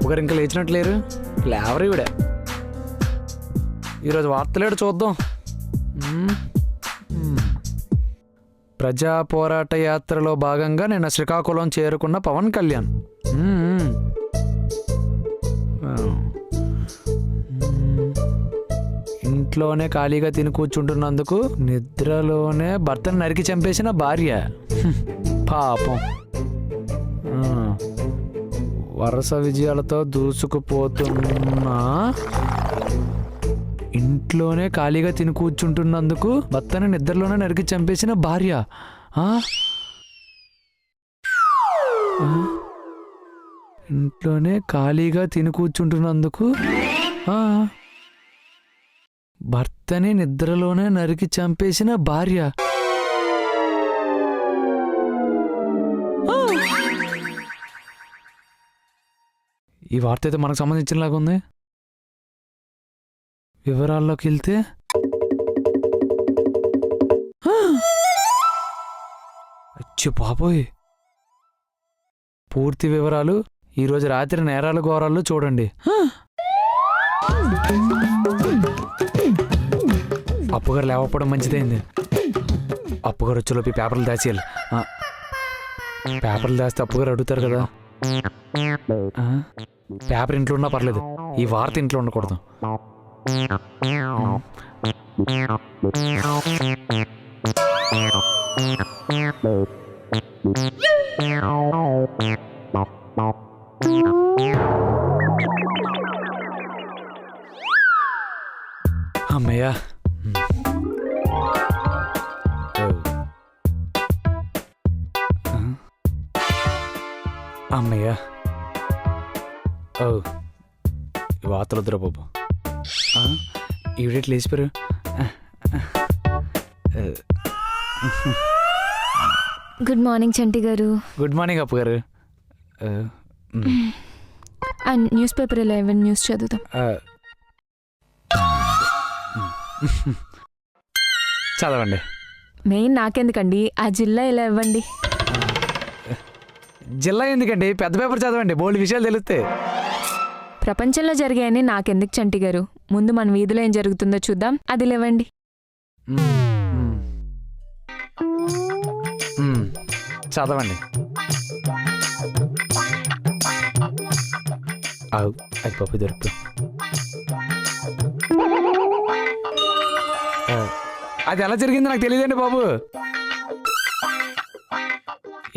అప్పుగారు ఇంకా లేచినట్లేరు. లేవరు ఇవిడ. ఈరోజు వార్తలేడు చూద్దాం. ప్రజా పోరాట యాత్రలో భాగంగా నిన్న శ్రీకాకుళం చేరుకున్న పవన్ కళ్యాణ్. ఇంట్లోనే ఖాళీగా తిని కూర్చుంటున్నందుకు నిద్రలోనే భర్తను నరికి చంపేసిన భార్య. పాపం. వరుస విజయాలతో దూసుకుపోతున్నా ఇంట్లోనే ఖాళీగా తిని కూర్చుంటున్నందుకు భర్తను నిద్రలోనే నరికి చంపేసిన భార్య. ఇంట్లోనే ఖాళీగా తిని కూర్చుంటున్నందుకు భర్తని నిద్రలోనే నరికి చంపేసిన భార్య. ఈ వార్త అయితే మనకు సంబంధించినలాగా ఉంది. వివరాల్లోకి వెళ్తే అచ్చి బాబోయ్, పూర్తి వివరాలు ఈరోజు రాత్రి నేరాలు ఘోరాల్లో చూడండి. అప్పుగారు లేవకపోవడం మంచిదైంది. అప్పుగారు వచ్చేలోపు పేపర్లు దాచేయాలి. పేపర్లు దాస్తే అప్పుగారు అడుగుతారు కదా. పేపర్ ఇంట్లో ఉన్నా పర్లేదు, ఈ వార్త ఇంట్లో ఉండకూడదు. అమ్మయ్యా. అమ్మయ్యా. ఈ వార్తలు వద్దురా బాబు. ఈవిడేట్ లేచిపోయారు. గుడ్ మార్నింగ్ చంటి గారు. గుడ్ మార్నింగ్ అప్పు గారు. న్యూస్ పేపర్ 11 న్యూస్ చదువుతాం. చదవండి. మెయిన్ నాకెందుకండి, ఆ జిల్లా ఇలా ఇవ్వండి. జిల్లా ఎందుకండి, పెద్ద పేపర్ చదవండి, బోల్డ్ విషయాలు తెలుస్తాయి. ప్రపంచంలో జరిగాయని నాకెందుకు చంటి గారు, ముందు మన వీధిలో ఏం జరుగుతుందో చూద్దాం, అది లేవండి. చదవండి. అది పప్పు దొరుకుతుంది. అది ఎలా జరిగింది నాకు తెలియదండి బాబు.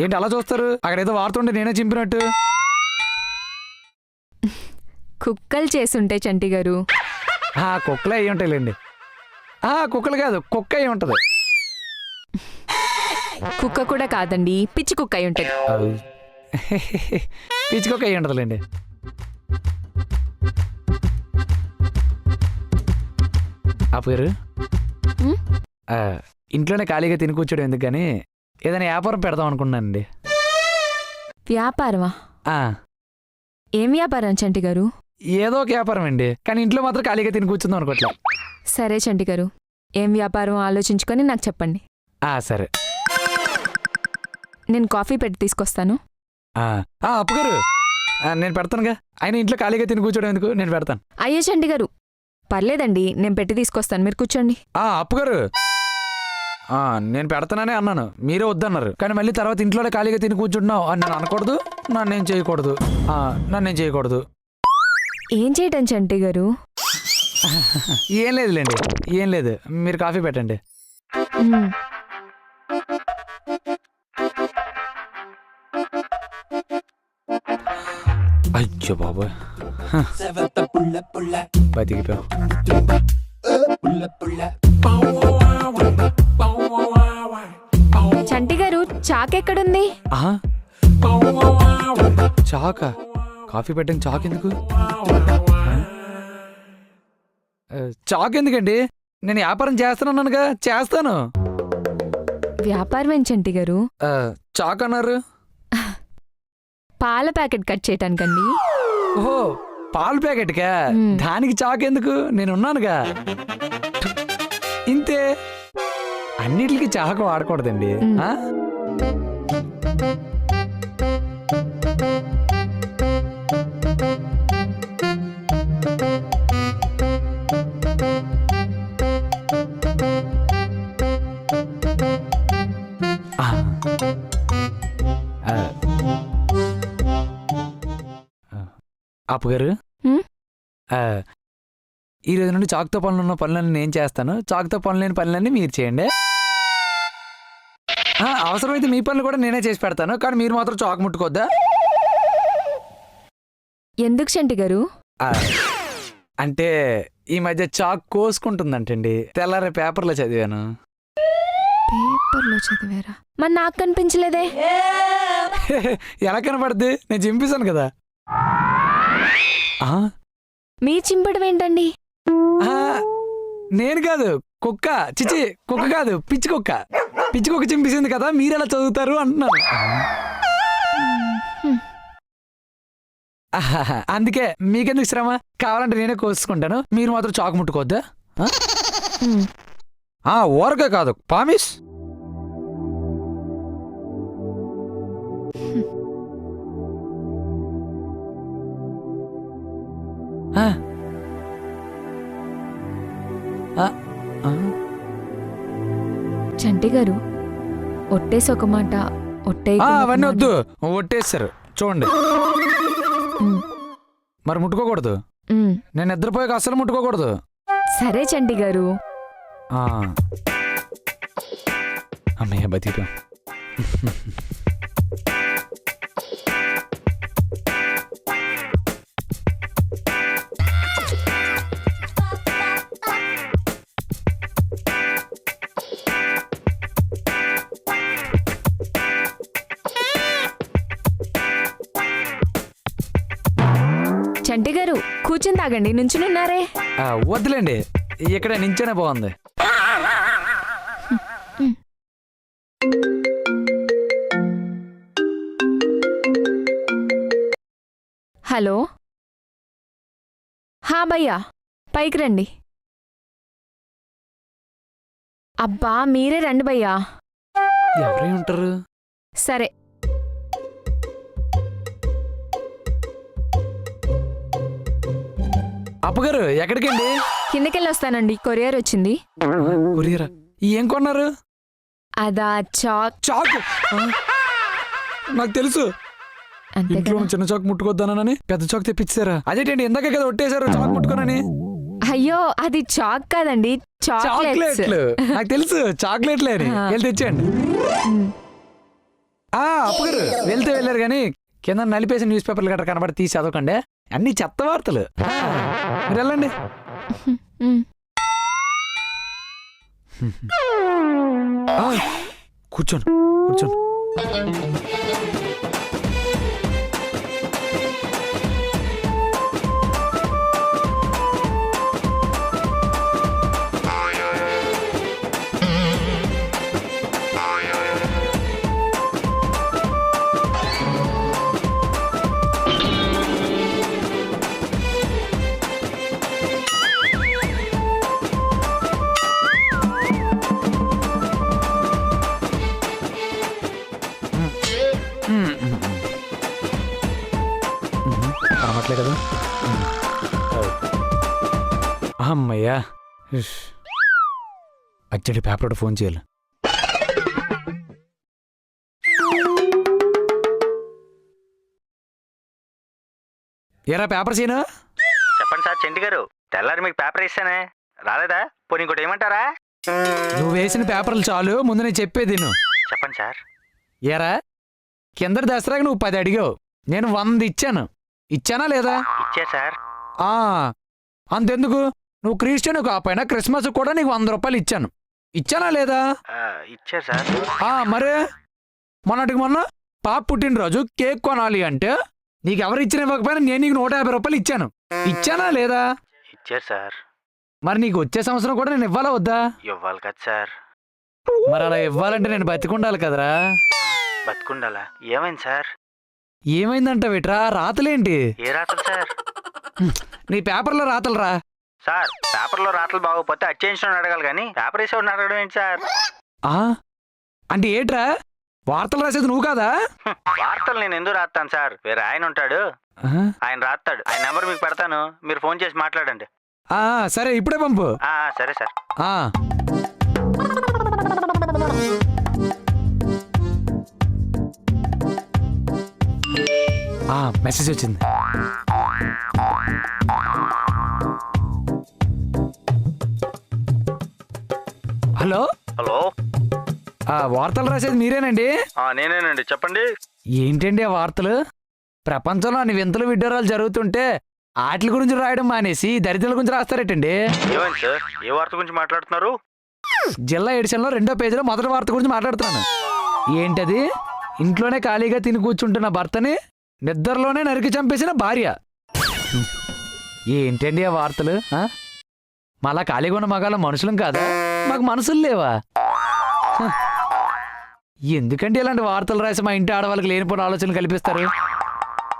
ఏంటి అలా చూస్తారు? అక్కడేదో వార్తుంటే నేనే చింపినట్టు. కుక్కలు చేసుంటే చంటి గారు. కుక్కలే అయ్యి ఉంటాయిలేండి. కుక్కలు కాదు, కుక్క అయి ఉంటది. కుక్క కూడా కాదండి, పిచ్చి కుక్క అయి ఉంటది. పిచ్చి కుక్క అయి ఉంటదిలేండి. ఆ పేరు ఇంట్లోనే ఖాళీగా తిని కూర్చోడం ఎందుకు కానీ ఏదైనా వ్యాపారం పెడదాం అనుకున్నానండి. వ్యాపారమా? ఏం వ్యాపారం చంటి గారు? ఏదో ఒక వ్యాపారం అండి, కానీ ఇంట్లో మాత్రం ఖాళీగా తిని కూర్చుందాం అనుకోవట్లే. సరే చంటి గారు, ఏం వ్యాపారం ఆలోచించుకొని నాకు చెప్పండి. సరే, నేను కాఫీ పెట్టి తీసుకొస్తాను. అప్పుగారు నేను పెడతానుగా. ఆయన ఇంట్లో ఖాళీగా తిని కూర్చోడం ఎందుకు, నేను పెడతాను. అయ్యో చంటి గారు, పర్లేదండి, నేను పెట్టి తీసుకొస్తాను, మీరు కూర్చోండి. అప్పుగారు నేను పెడతాననే అన్నాను, మీరే వద్దన్నారు. కానీ మళ్ళీ తర్వాత ఇంట్లోనే ఖాళీగా తిని కూర్చుంటున్నావు అని నేను అనకూడదు, నన్నేం చేయకూడదు. ఏం చేయటం చంటి గారు? ఏం లేదులేండి, ఏం లేదు, మీరు కాఫీ పెట్టండి. అయ్యో బాబోయ్, బతికిపోయాం. చంటి గారు, చాకెక్కడుంది? చాకా? కాఫీ పెట్టండి, చాక్ ఎందుకు? చాక్ ఎందుకండి? నేను వ్యాపారం చేస్తానన్నానుగా, చేస్తాను. వ్యాపారం ఏం చంటి గారు? చాక్ అన్నారు. పాల ప్యాకెట్ కట్ చేయటానికండి. ఓహో, పాల ప్యాకెట్కా? దానికి చాక్ ఎందుకు, నేనున్నానుగా. ఇంతే, అన్నిటికి చాకు వాడకూడదండి. అప్పుగారు హ్మ్? ఈ రోజు నుండి చాకుతో పనులు ఉన్న పనులన్నీ నేను చేస్తాను, చాకుతో పనులు లేని పనులన్నీ మీరు చేయండి. అవసరమైతే మీ పనులు కూడా నేనే చేసి పెడతాను, కానీ మీరు మాత్రం చాకు ముట్టుకోద్దా. ఎందుకు చంటి గారు? అంటే ఈ మధ్య చాక్ కోసుకుంటుందంటండి, తెల్లారే పేపర్లో చదివాను. పేపర్లో చదివారా? మరి నాకు కనిపించలేదే. ఎలా కనపడుద్ది? నేను చింపేశాను కదా. మీ చింపడం ఏంటండి? నేను కాదు, కుక్క. చిచి, కుక్క కాదు, పిచ్చి కుక్క. పిచ్చి కుక్క చింపేసింది కదా, మీరెలా చదువుతారు అంటున్నాను. అందుకే మీకెందుకు శ్రమ, కావాలంటే నేనే కోసుకుంటాను, మీరు మాత్రం చాకు ముట్టుకోవద్దా. ఊరకే కాదు, పామిస్. చంటి గారు, ఒట్టేసి ఒక మాట, అవన్నీ వద్దు, ఒట్టేస్తారు చూడండి. మరి ముట్టుకోకూడదు, నేను నిద్రపోయాక అస్సలు ముట్టుకోకూడదు. సరే చంటి గారు. అమ్మయ్య బతికా. చంటి గారు, కూర్చుని తాగండి, నుంచునున్నారే. వద్దులేండి, ఇక్కడ నించనే బాగుంది. హలో. భయ్యా, పైకి రండి. అబ్బా, మీరే రండి భయ్యా. ఎవరై ఉంటారు? సరే. అప్పగారు ఎక్కడికండి? కిందకెళ్ళి వస్తానండి, కొరియర్ వచ్చింది. కొరియరా? ఏం కొన్నారు? అదా చాకు. నాకు తెలుసు, ఇంట్లో చిన్న చాకు ముట్టుకొద్దానని పెద్ద చాకు తెప్పించారా? అదేంటండి, ఇందాకే కదా ఒట్టేశారు చాకు ముట్టుకోనని. అయ్యో, అది చాక్ కాదండి, చాక్లెట్లు. నాకు తెలుసు, చాక్లెట్లే అని. వెళ్ళి తెచ్చేయండి. అప్పగారు వెళ్తే వెళ్ళారు కానీ కింద నలిపేసిన న్యూస్ పేపర్లు గట్రా కనబడి తీసి చదవకండి, అన్ని చెత్త వార్తలు. మీరు వెళ్ళండి. కూర్చోండి కూర్చోండి. రావట్లే కదా. అమ్మయ్యా, అచ్చడి పేపర్ ఫోన్ చేయాలి. ఏరా పేపర్ సీను? చెప్పండి సార్. చంటి గారు, తెల్లారి మీకు పేపర్ ఇస్తానే, రాలేదా? పోనీ ఇంకోటి ఏమంటారా? నువ్వు వేసిన పేపర్లు చాలు, ముందు నేను చెప్పేది నువ్వు చెప్పండి సార్. ఏరా, కిందటి దసరాకి నువ్వు 10 అడిగావు, నేను 100 ఇచ్చాను. ఇచ్చానా లేదా? ఇచ్చా సార్. అంతెందుకు, నువ్వు క్రిస్టియన్ కాకపోయినా క్రిస్మస్ కూడా నీకు 100 రూపాయలు ఇచ్చాను. ఇచ్చానా లేదా? ఇచ్చారు సార్. మరే మొన్నటికి మొన్న పాప పుట్టినరోజు కేక్ కొనాలి అంటే నీకెవరు ఇచ్చిన ఇవ్వకపోయినా నేను నీకు 150 రూపాయలు ఇచ్చాను. ఇచ్చానా లేదా? ఇచ్చారు సార్. మరి నీకు వచ్చే సంవత్సరం కూడా నేను ఇవ్వాలా వద్దా? ఇవ్వాలి కదా సార్. మరి అలా ఇవ్వాలంటే నేను బతికుండాలి కదరా. బతికుండాలా? ఏమైంది సార్? ఏమైందంటావేట్రా? రాతలేంటి? ఏ రాతలు సార్? నీ పేపర్లో రాతలు రా. సార్, పేపర్లో రాతలు బాగోపోతే అచ్చేయించడం అడగాలి కానీ పేపర్ వేసేవాడిని అడగడం ఏంటి సార్? అంటే ఏట్రా, వార్తలు రాసేది నువ్వు కాదా? వార్తలు నేను ఎందుకు రాస్తాను సార్, వేరే ఆయన ఉంటాడు, ఆయన రాస్తాడు. ఆయన నెంబర్ మీకు పెడతాను, మీరు ఫోన్ చేసి మాట్లాడండి. సరే, ఇప్పుడే పంపు. సరే సార్. మెసేజ్ వచ్చింది. హలో హలో, వార్తలు రాసేది మీరేనండి? నేనేనండి, చెప్పండి. ఏంటండి ఆ వార్తలు? ప్రపంచంలో అన్ని వింతలు విడ్డూరాలు జరుగుతుంటే వాటి గురించి రాయడం మానేసి దరిద్రుల గురించి రాస్తారేటండి? ఏమైంది సార్? ఏ వార్త గురించి మాట్లాడుతున్నారు? జిల్లా ఎడిషన్లో 2వ పేజీలో మొదటి వార్త గురించి మాట్లాడుతున్నాను. ఏంటది? ఇంట్లోనే ఖాళీగా తిని కూర్చుంటున్న భర్తని నిద్రలోనే నరికి చంపేసిన భార్య. ఏంటండి ఆ వార్తలు? మళ్ళా ఖాళీగా ఉన్న మగాళ్ళ మనుషులం కాదా? మాకు మనసులు లేవా? ఎందుకంటే ఇలాంటి వార్తలు రాసి మా ఇంటి ఆడవాళ్ళకి లేనిపోయిన ఆలోచనలు కల్పిస్తారు?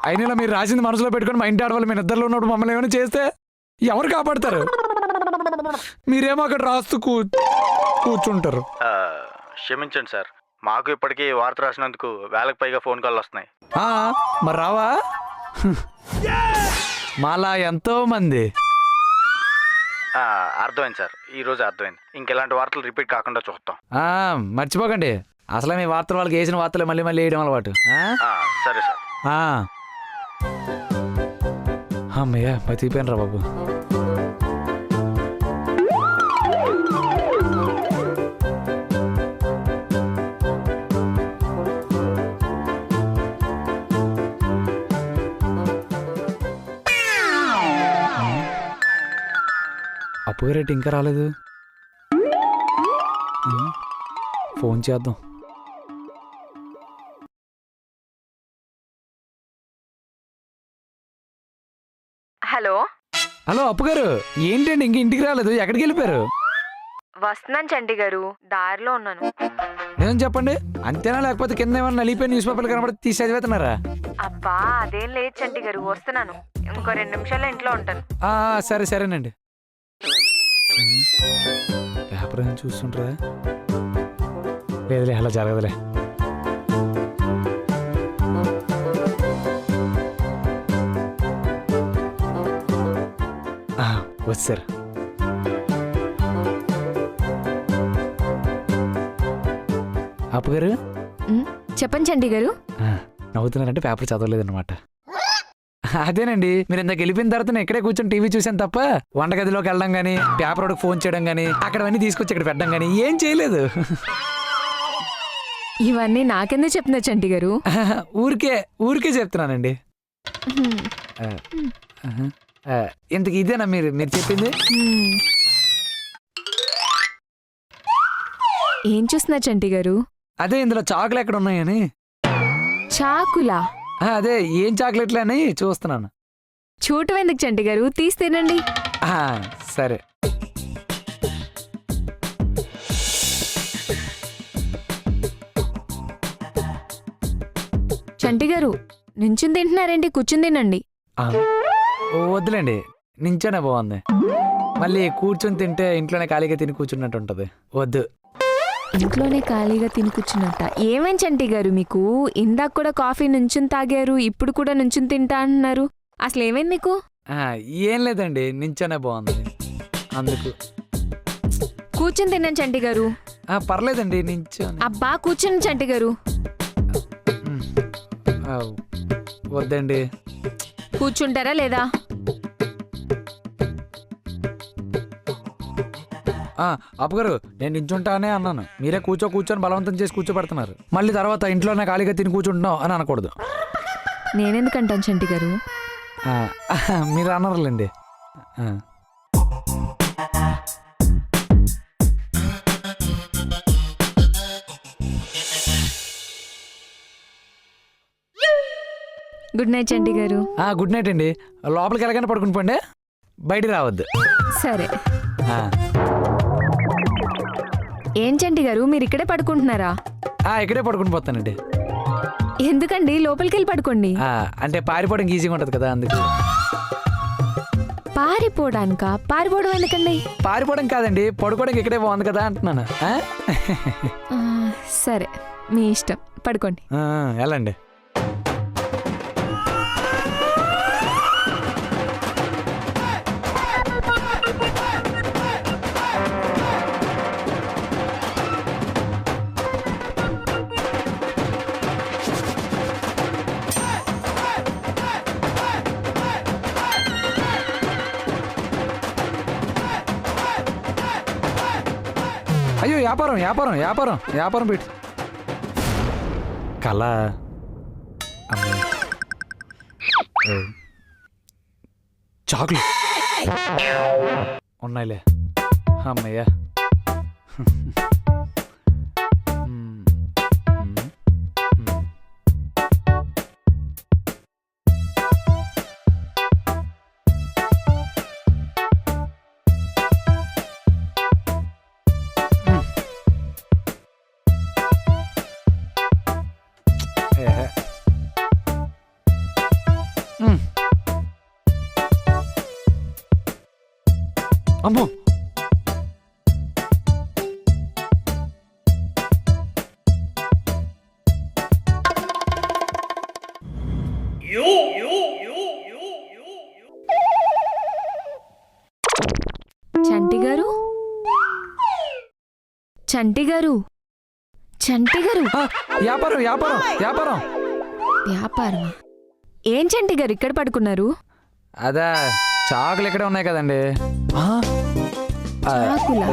అయినా ఇలా మీరు రాసింది మనసులో పెట్టుకుని మా ఇంటి ఆడవాళ్ళు మీ నిద్రలో ఉన్నప్పుడు మమ్మల్ని ఏమైనా చేస్తే ఎవరు కాపాడతారు? మీరేమో అక్కడ రాస్తూ కూర్చుంటారు. క్షమించండి సార్, మాకు ఇప్పటికీ వార్త రాసినందుకు 1000కి పైగా ఫోన్ కాల్ వస్తున్నాయి. మరి రావా? మాలా ఎంతో మంది. అర్థమైంది సార్, ఈ రోజు అర్థమైంది. ఇంకెలాంటి వార్తలు రిపీట్ కాకుండా చూస్తాం. మర్చిపోకండి, అసలే మీ వార్తలు వాళ్ళకి వేసిన వార్తలు మళ్ళీ మళ్ళీ వేయడం అలవాటు. సరే సార్. అమ్మయ్య బతికిపోయాను రా బాబు. అప్పు రేటు ఇంకా రాలేదు. ఫోన్ చేద్దాం. హలో హలో అప్పు గారు, ఏంటండి ఇంక ఇంటికి రాలేదు? ఎక్కడికి వెళ్ళిపోయారు? వస్తున్నాను చంటి గారు, దారిలో ఉన్నాను. నిజం చెప్పండి, అంతేనా లేకపోతే కింద ఏమన్నా నలిపోయి న్యూస్ పేపర్లు కనబడి తీసి చదివేస్తున్నారా? అబ్బా అదేం లేదు చంటి గారు, వస్తున్నాను. ఇంకో 2 నిమిషాల్లో ఇంట్లో ఉంటాను. సరే సరేనండి. పేపర్ ఏం చూస్తుంటారా? లేదులే, అలా జరగదులే. వచ్చారు. అప్పు గారు చెప్పండి చంటి గారు. నవ్వుతున్నారంటే పేపర్ చదవలేదన్నమాట. అదేనండి, మీరు ఇందాక వెళ్ళిపోయిన తర్వాత నేను ఇక్కడే కూర్చొని టీవీ చూసాను తప్ప వంటగదిలోకి వెళ్ళడం కానీ, పేపర్ వాడికి ఫోన్ చేయడం కానీ, అక్కడవన్నీ తీసుకొచ్చి ఇక్కడ పెట్టడం కానీ ఏం చేయలేదు. ఇవన్నీ నాకెందుకు చెప్తున్నా చంటి గారు? ఊరికే చెప్తున్నానండి. ఇంతకు ఇదేనా మీరు చెప్పింది? ఏం చూస్తున్నా చంటి గారు? అదే ఇందులో చాకులు ఎక్కడ ఉన్నాయని. చాకులా? అదే ఏం చాక్లెట్లు అని చూస్తున్నాను. చూడటం ఎందుకు చంటి గారు, తీసి తినండి. సరే. చంటి గారు నించుని తింటున్నారేంటి? కూర్చుని తినండి. వద్దులేండి, నించోనే బాగుంది. మళ్ళీ కూర్చొని తింటే ఇంట్లోనే ఖాళీగా తిని కూర్చున్నట్టు ఉంటుంది. వద్దు. ఇంట్లోనే ఖాళీగా తిని కూర్చున్నట్ట? ఏమేం చంటి గారు మీకు? ఇందాక కూడా కాఫీ నుంచుని తాగారు, ఇప్పుడు కూడా నుంచుని తింటా అంటున్నారు. అసలు ఏమైంది మీకు? ఏం లేదండి, నించోనే బాగుంది అందుకు. కూర్చుని తిన్నాను చంటి గారు. పర్లేదండి, నించోని. అబ్బా కూర్చుని చంటి గారు. వద్దండి. కూర్చుంటారా లేదా? అప్పగారు, నేను నించుంటానే అన్నాను, మీరే కూర్చొని బలవంతం చేసి కూర్చోబెడుతున్నారు. మళ్ళీ తర్వాత ఇంట్లోనే ఖాళీగా తిని కూర్చుంటున్నావు అని అనకూడదు. నేనెందుకంటాను చంటి గారు? మీరు అన్నారులేండి. గుడ్ నైట్ చంటి గారు. గుడ్ నైట్ అండి. లోపలికి ఎలాగైనా పడుకుని పోండి, బయటికి రావద్దు. సరే. ఏం చంటి గారు, మీరు ఇక్కడే పడుకుంటున్నారా? ఇక్కడే పడుకుని పోతానండి. ఎందుకండి? లోపలికి వెళ్ళి పడుకోండి. అంటే పారిపోవడం ఈజీగా ఉంటుంది కదా, అందుకు. పారిపోవడానికా? పారిపోవడం ఎందుకండి? పారిపోవడం కాదండి, పడుకోవడానికి ఇక్కడే బాగుంది కదా అంటున్నాను. సరే, మీ ఇష్టం, పడుకోండి. వెళ్ళండి. అయ్యో వ్యాపారం వ్యాపారం వ్యాపారం వ్యాపారం పెట్టి కళ అమ్మాయి చాక్లెట్ ఉన్నాయిలే అమ్మయ్యా అమ్మో చంటి గారు చంటి గారు చంటి గారు వ్యాపారం వ్యాపారం వ్యాపారం వ్యాపారమా? ఏం చంటి గారు ఇక్కడ పడుకున్నారు? అదా చాకులు ఇక్కడే ఉన్నాయి కదండి. చాకులా?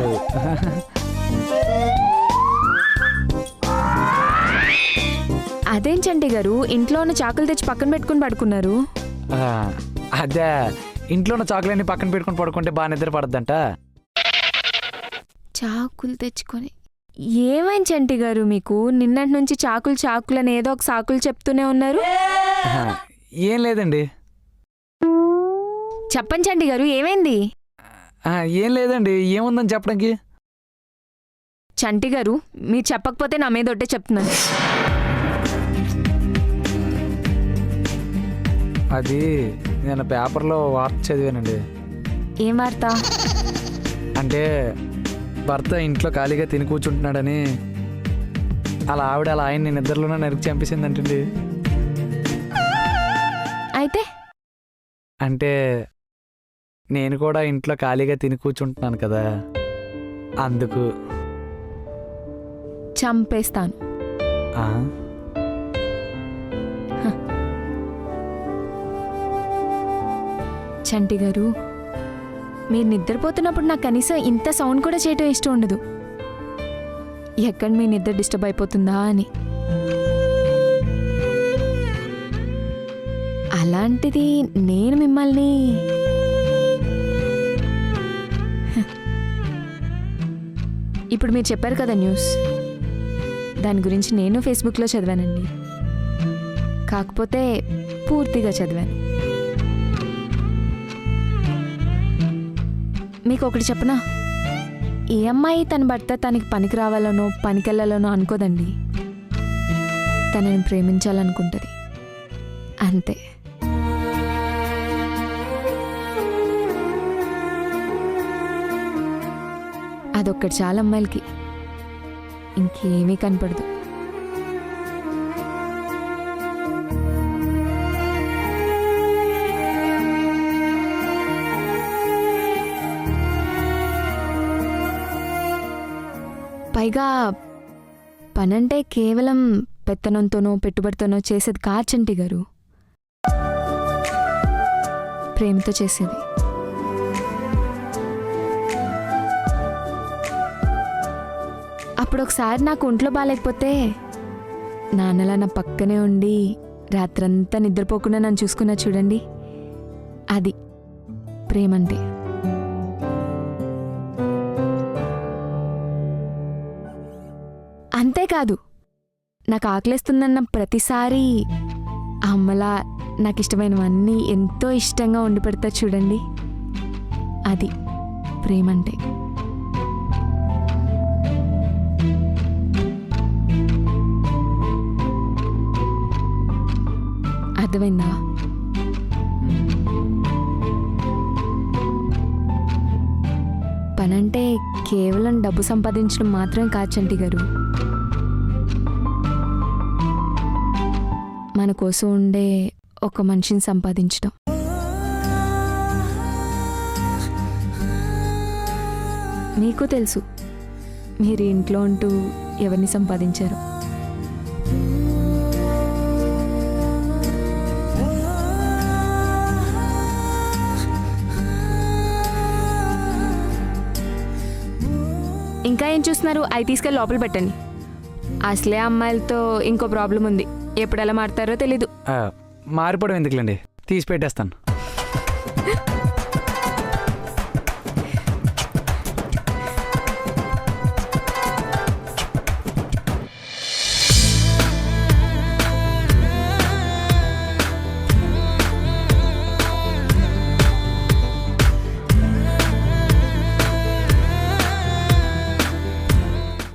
అదేం చంటి గారు ఇంట్లో ఉన్న చాకులు తెచ్చి పక్కన పెట్టుకుని పడుకున్నారు? అదే ఇంట్లో ఉన్న చాకులన్నీ పక్కన పెట్టుకుని పడుకుంటే బాగా నిద్ర పడద్దంట. చాకులు తెచ్చుకొని ఏమైంది చంటి గారు మీకు? నిన్నటి నుంచి చాకులు చాకులని ఏదో ఒక సాకులు చెప్తూనే ఉన్నారు. ఏం లేదండి. చెప్పండి చంటి గారు ఏమైంది? ఏం లేదండి. ఏముందని చెప్పడానికి? చంటి గారు మీరు చెప్పకపోతే నా మీద ఒట్టే చెప్తున్నాను. అది నేను పేపర్లో వార్త చదివానండి. ఏం వార్త? అంటే భర్త ఇంట్లో ఖాళీగా తిని కూర్చుంటున్నాడని అలా ఆవిడ అలా ఆయన్ని నిద్రలోనే నరికి చంపేసిందంటండి. అయితే అంటే నేను కూడా ఇంట్లో ఖాళీగా తిని కూర్చుంటున్నాను కదా, అందుకు. చంపేస్తాను. చంటి గారు మీరు నిద్రపోతున్నప్పుడు నాకు కనీసం ఇంత సౌండ్ కూడా చేయటం ఇష్టం ఉండదు. ఎక్కడ మీ నిద్ర డిస్టర్బ్ అయిపోతుందా అని. అలాంటిది నేను మిమ్మల్ని ఇప్పుడు మీరు చెప్పారు కదా న్యూస్, దాని గురించి నేను ఫేస్బుక్లో చదివానండి. కాకపోతే పూర్తిగా చదివాను. మీకు ఒకటి చెప్పనా? ఏ అమ్మాయి తన భర్త తనకి పనికి రావాలనో పనికెళ్ళాలనో అనుకోదండి. తనని ప్రేమించాలనుకుంటుంది అంతే. అదొక్కటి చాలా అమ్మాయిలకి, ఇంకేమీ కనపడదు. పైగా పనంటే కేవలం పెత్తనంతోనో పెట్టుబడితోనో చేసేది కాదు చంటి గారు, ప్రేమతో చేసేది. అప్పుడు ఒకసారి నాకు ఒంట్లో బాగాలేకపోతే నాన్నలా నా పక్కనే ఉండి రాత్రంతా నిద్రపోకుండా నన్ను చూసుకున్నా చూడండి, అది ప్రేమంటే. అంతేకాదు నాకు ఆకలిస్తుందన్న ప్రతిసారి అమ్మలా నాకు ఇష్టమైనవన్నీ ఎంతో ఇష్టంగా వండి పెడతా చూడండి, అది ప్రేమంటే. అర్థమైందా? పనంటే కేవలం డబ్బు సంపాదించడం మాత్రమే కాదు చంటి గారు, మన కోసం ఉండే ఒక మనిషిని సంపాదించడం. మీకు తెలుసు మీరు ఇంట్లో ఉంటూ ఎవరిని సంపాదించారు. ఇంకా ఏం చూస్తున్నారు? అవి తీసుకెళ్ళి లోపల పెట్టండి. అసలే అమ్మాయిలతో ఇంకో ప్రాబ్లం ఉంది, ఎప్పుడు ఎలా మారుతారో తెలీదు. మారిపోవడం ఎందుకులేండి, తీసి పెట్టేస్తాను.